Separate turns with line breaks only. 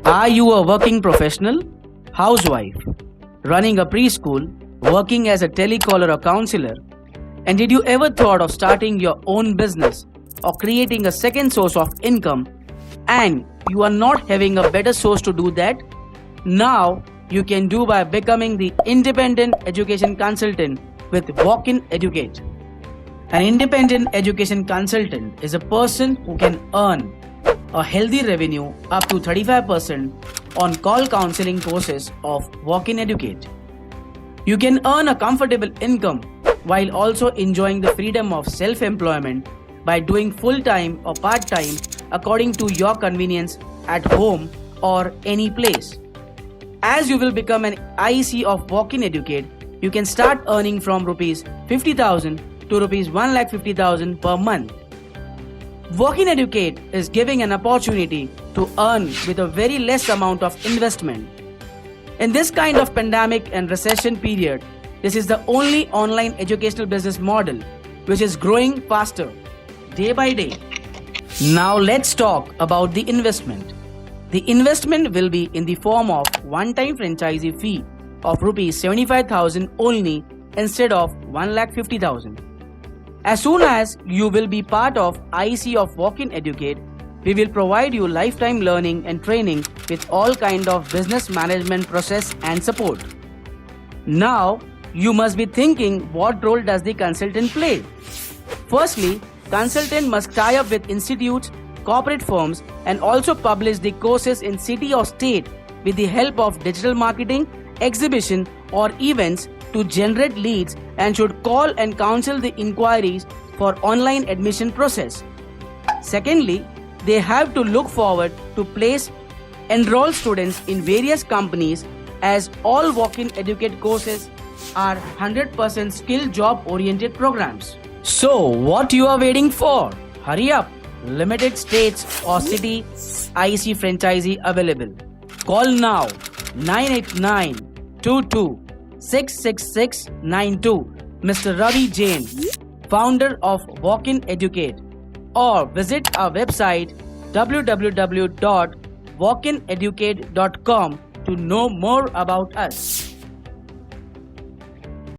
Are you a working professional, housewife, running a preschool, working as a telecaller or counselor? And did you ever thought of starting your own business or creating a second source of income and you are not having a better source to do that? Now you can do by becoming the independent education consultant with Walk-in Educate. An independent education consultant is a person who can earn a healthy revenue up to 35% on call counseling courses of Walk-in Educate. You can earn a comfortable income while also enjoying the freedom of self-employment by doing full-time or part-time according to your convenience at home or any place. As you will become an IEC of Walk-in Educate, you can start earning from Rs 50,000 to Rs 1,50,000 per month. Walk-in Educate is giving an opportunity to earn with a very less amount of investment. In this kind of pandemic and recession period, this is the only online educational business model which is growing faster day by day. Now let's talk about the investment. The investment will be in the form of one-time franchisee fee of Rs 75,000 only instead of 1,50,000. As soon as you will be part of IEC of Walk-in Educate, we will provide you lifetime learning and training with all kind of business management process and support. Now, you must be thinking, what role does the consultant play? Firstly, consultant must tie up with institutes, corporate firms and also publish the courses in city or state with the help of digital marketing, exhibition or events to generate leads and should call and counsel the inquiries for online admission process. Secondly, they have to look forward to place enroll students in various companies as all Walk-in Educate courses are 100% skill job oriented programs. So what you are waiting for? Hurry up! Limited states or city IEC franchisee available. Call now 989 22 66692 Mr. Ravi Jain, founder of Walk-in Educate, or visit our website www.walkineducate.com to know more about us.